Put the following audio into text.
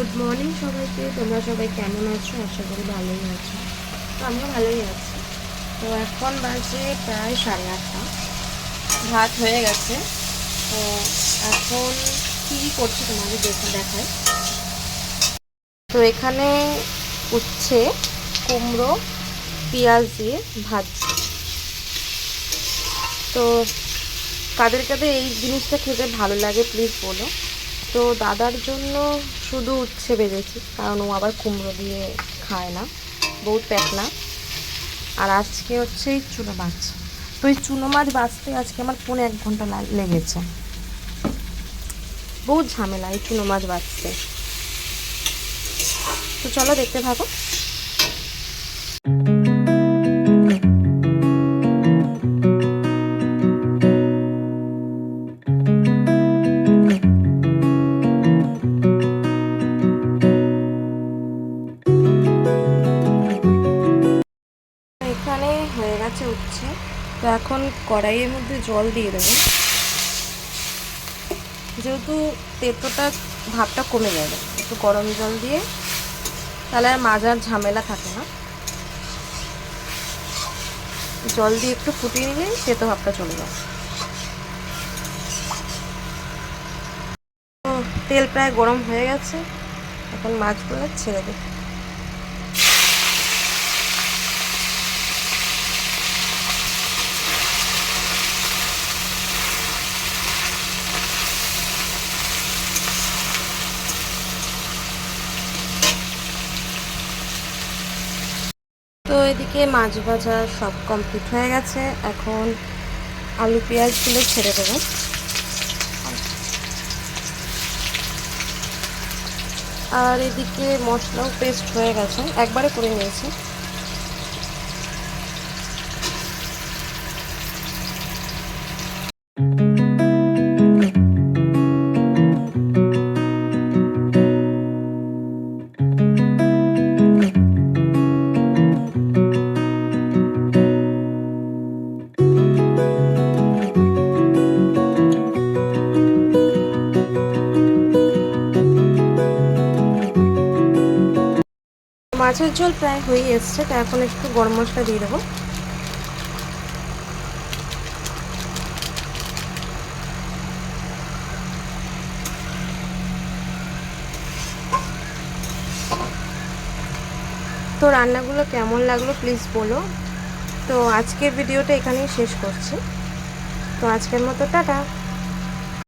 Good morning সবাইকে। তোমরা সবাই কেমন আছো? আশা করি ভালোই আছো। তো আমরা ভালোই আছি। তো এখন বাজে প্রায় 8:30। ভাত হয়ে গেছে। তো এখন কী করছি তোমাদের দেখায়। তো এখানে উচ্ছে, কুমড়ো, পেঁয়াজ দিয়ে ভাজছি। তো কাদের কাদের এই জিনিসটা খেতে ভালো লাগে প্লিজ বলো। তো দাদার জন্য শুধু উচ্ছে ভেজেছি, কারণ ও আবার কুমড়ো দিয়ে খায় না, বহুত প্যাকনা। আর আজকে হচ্ছে এই চুনো মাছ। তো এই চুনো মাছ বাছতে আজকে আমার 1.5 ঘন্টা লেগেছে। বহুত ঝামেলা এই চুনো মাছ বাছতে। তো চলো দেখতে থাকো। এখানে হয়ে গেছে উচ্ছে। তো এখন কড়াইয়ের মধ্যে জল দিয়ে দেবো, যেহেতু তেতোটা ভাবটা কমে যাবে। একটু গরম জল দিয়ে, তাহলে আর মাজার ঝামেলা থাকে না। জল দিয়ে একটু ফুটিয়ে নিলেই তেতো ভাবটা চলে যাবে। তো তেল প্রায় গরম হয়ে গেছে, এখন মাছগুলো ছেড়ে দিই। তো এদিকে মাছ ভাজা সব কমপ্লিট হয়ে গেছে। এখন আলু পেঁয়াজগুলো ছেড়ে দেবো। আর এদিকে মশলাও পেস্ট হয়ে গেছে, একবারে করে নিয়েছি। মাছের ঝোল প্রায় হয়ে এসছে। তো এখন একটু গরম মশলা দিয়ে দেবো। তো রান্নাগুলো কেমন লাগলো প্লিজ বলো। তো আজকের ভিডিওটা এখানেই শেষ করছি। তো আজকের মতো টাটা।